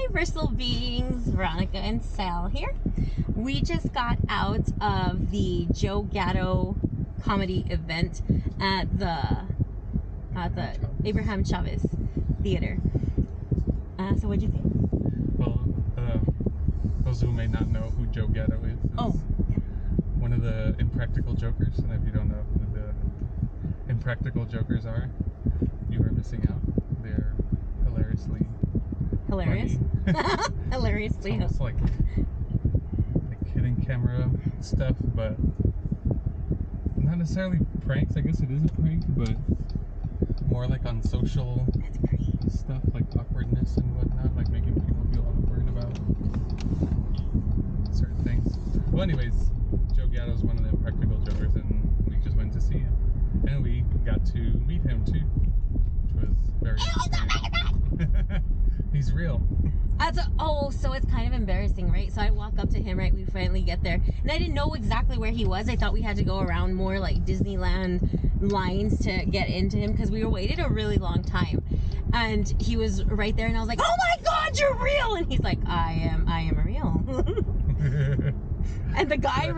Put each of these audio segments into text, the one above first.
Omni-Versal beings, Veronica and Sal here. We just got out of the Joe Gatto comedy event at the Abraham Chavez Theater. So what'd you think? Well, those who may not know who Joe Gatto is one of the Impractical Jokers, and if you don't know who the Impractical Jokers are, you are missing out. They're hilariously Hilarious. Hilariously. It's almost like hidden camera stuff, but not necessarily pranks. I guess it is a prank, but more like on social stuff, like awkwardness and whatnot, like making people feel awkward about certain things. Well, anyways, Joe Gatto is one of the Impractical Jokers, and we just went to see him, and we got to meet him too, which was very interesting. He's real. So it's kind of embarrassing, right? So I walk up to him, right? We finally get there, and I didn't know exactly where he was. I thought we had to go around more like Disneyland lines to get into him because we were waited a really long time, and he was right there, and I was like, "Oh my God, you're real!" And he's like, "I am real." And the guy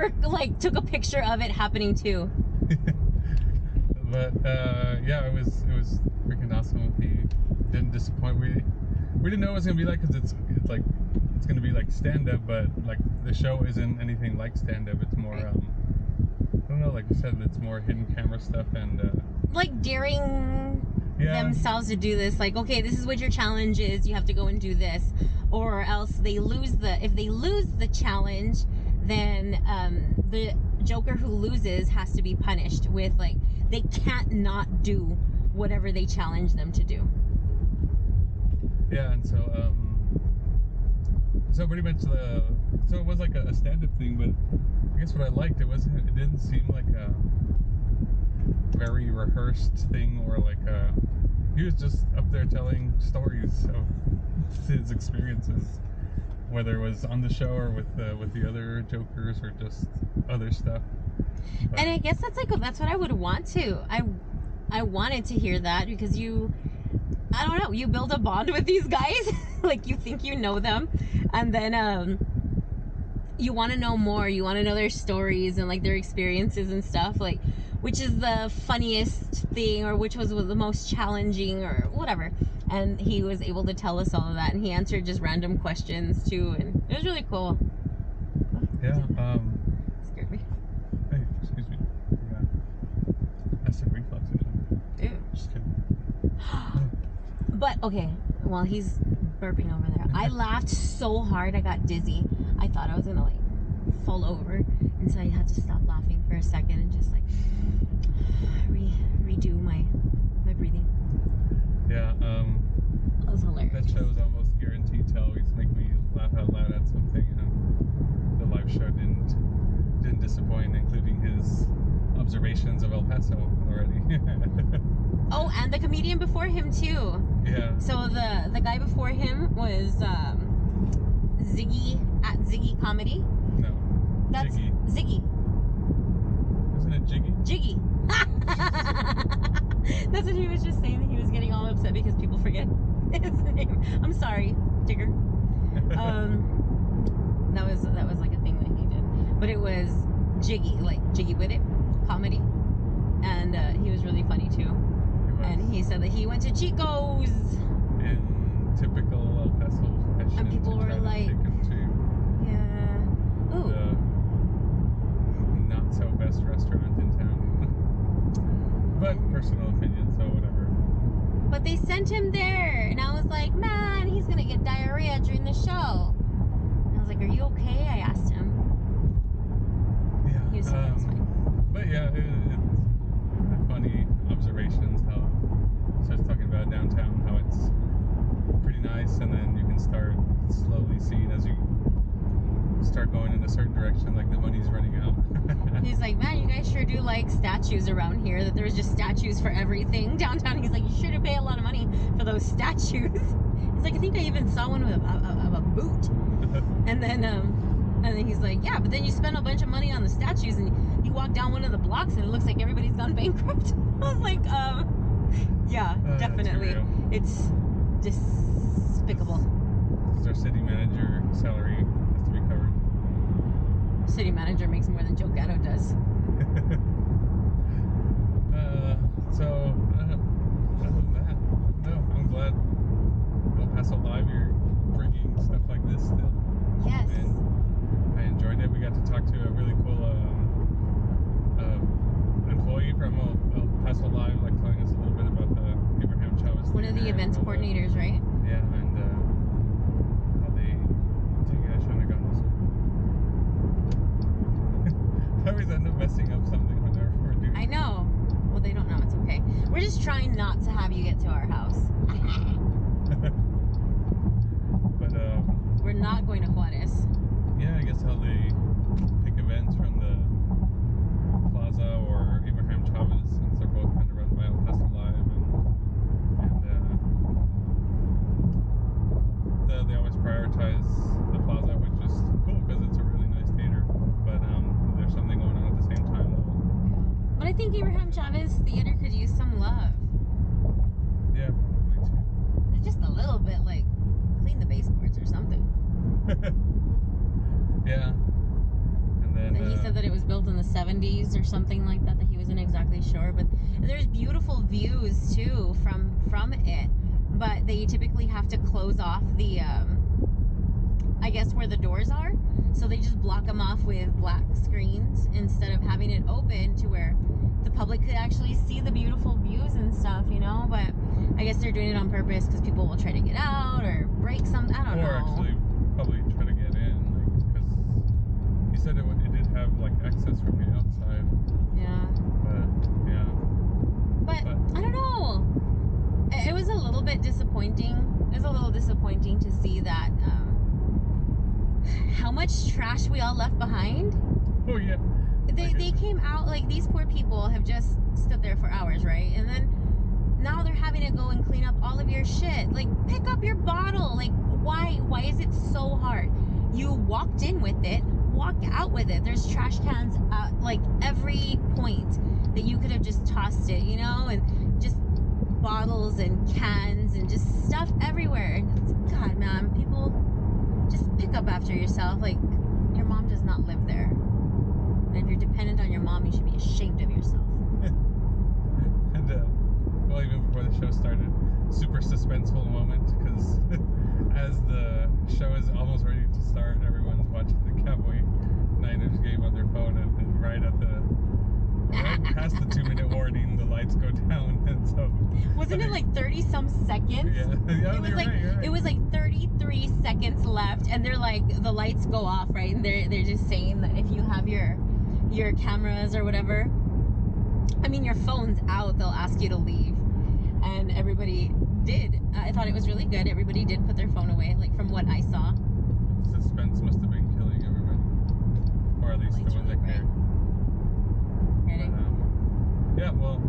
took a picture of it happening too. But yeah, it was freaking awesome. He didn't disappoint. We didn't know what it was gonna be like because it's gonna be like stand-up, but like the show isn't anything like stand-up. It's more I don't know, like you said, it's more hidden camera stuff and like daring themselves to do this. Like, okay, this is what your challenge is. You have to go and do this, or else if they lose the challenge, then the Joker who loses has to be punished with they can't not do whatever they challenge them to do. Yeah, and so pretty much so it was like a stand-up thing, but I guess what I liked, it didn't seem like a very rehearsed thing, or he was just up there telling stories of his experiences, whether it was on the show or with the other jokers or just other stuff. But, and I guess that's what I would want to. I wanted to hear that because I don't know, you build a bond with these guys. Like, you think you know them, and then you want to know more. You want to know their stories and their experiences and stuff, which is the funniest thing, or which was the most challenging, or whatever. And he was able to tell us all of that, and he answered just random questions too, and it was really cool. Yeah. Scared me. Hey, excuse me. Yeah. Acid reflux. Ew. Just kidding. But okay, well, he's burping over there. I laughed so hard I got dizzy. I thought I was gonna fall over, and so I had to stop laughing for a second and just redo my breathing. Yeah, that was hilarious. That show was almost guaranteed to always make me laugh out loud at something, and the live show didn't disappoint, including his observations of El Paso already. Oh, and the comedian before him too. Yeah. So the guy before him was Ziggy at Ziggy Comedy. No. That's Jiggy. Ziggy. Isn't it Jiggy? Jiggy. That's what he was just saying, that he was getting all upset because people forget his name. I'm sorry, Jigger. That was a thing that he did. But it was Jiggy, Jiggy with it, comedy. And he was really funny too. And he said that he went to Chico's in typical El Paso fashion, and people were like, take him to the not so best restaurant in town. But personal opinion, so whatever. But they sent him there, and I was like, man, he's gonna get diarrhea during the show. And I was like, are you okay? I asked him. Yeah. He was saying it was funny. But yeah, it's funny observations how it starts talking about downtown, how it's pretty nice, and then you can start slowly seeing as you start going in a certain direction, the money's running out. He's like, man, you guys sure do like statues around here, that there's just statues for everything downtown. He's like, you sure do pay a lot of money for those statues. He's like, I think I even saw one with a boot. And then he's like, yeah, but then you spend a bunch of money on the statues, and you walk down one of the blocks and it looks like everybody's gone bankrupt. I was like, yeah, definitely. It's despicable. Is our city manager salary has to be covered. City manager makes more than Joe Gatto does. Other than that, no, I'm glad El Paso Live, you're bringing stuff like this still. Yes. And I enjoyed it. We got to talk to a really cool employee from El Paso Live, like telling us a little bit about the Abraham Chavez. One of the events coordinators, right? Yeah, and how they. I shouldn't have gone this way. I always end up messing up something whenever we're doing. I know. Well, they don't know. It's okay. We're just trying not to have you get to our house. But we're not going to Juarez. Yeah, I guess how they pick events from the Plaza or Abraham Chavez, since they're both kind of run by El Paso Live, and they always prioritize the Plaza, which is cool because it's a really nice theater. But there's something going on at the same time, though. But I think Abraham Chavez Theater could use some love. Yeah, probably too. It's just a little bit, like, clean the baseboards or something. Yeah. And then he said that it was built in the 70s or something like that he wasn't exactly sure. But there's beautiful views too from it. But they typically have to close off the I guess where the doors are. So they just block them off with black screens instead of having it open to where the public could actually see the beautiful views and stuff, you know. But I guess they're doing it on purpose because people will try to get out or break something. I don't know. Or actually probably try to get in, like, because he said it did have like access from the outside. Yeah. But I don't know. It was a little bit disappointing. It was a little disappointing to see that how much trash we all left behind. Oh yeah. They came out, like, these poor people have just stood there for hours, right? And then now they're having to go and clean up all of your shit. Like, pick up your bottle. Like, why is it so hard? You walked in with it, walk out with it. There's trash cans at, like, every point that you could have just tossed it, you know? And just bottles and cans and just stuff everywhere. And God, man, people, just pick up after yourself. Like, your mom does not live there. And if you're dependent on your mom, you should be ashamed of yourself. And well, even before the show started, super suspenseful moment, because as the show is almost ready to start, everyone's watching the Cowboy Niners game on their phone, and right past the 2-minute warning, the lights go down, and so wasn't it like 30 some seconds? Yeah, it was right. It was like 33 seconds left, and they're like, the lights go off, right? And they're just saying that if you have your cameras or whatever, I mean your phone's out, they'll ask you to leave. And everybody did. I thought it was really good. Everybody did put their phone away, like from what I saw. Suspense must have been killing everybody, or at least the ones that cared. Yeah, well,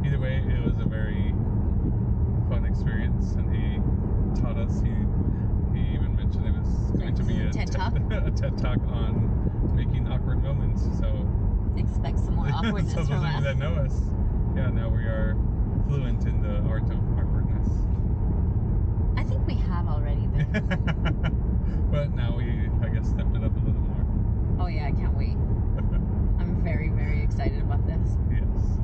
either way, it was a very fun experience, and he taught us. He even mentioned it was going to be a TedTalk. A TED Talk on making awkward moments. So expect some more awkwardness so from those of you that know us, yeah, now we are fluent in the art of awkwardness. I think we have already been. But now we, I guess, stepped it up a little more. Oh yeah, I can't wait. I'm very, very excited about this. Yes.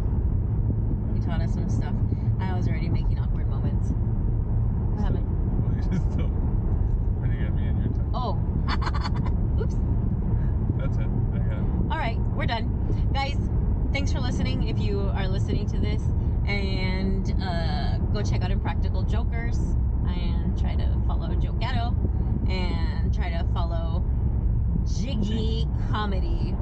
He taught us some stuff. I was already making awkward moments. What happened? Well, you just still pointing at me in your time. Oh. Oops. That's it. I got it. All right, we're done. Guys, thanks for listening if you are listening to this. And go check out Impractical Jokers. And try to follow Joe Gatto. And try to follow Jiggy Comedy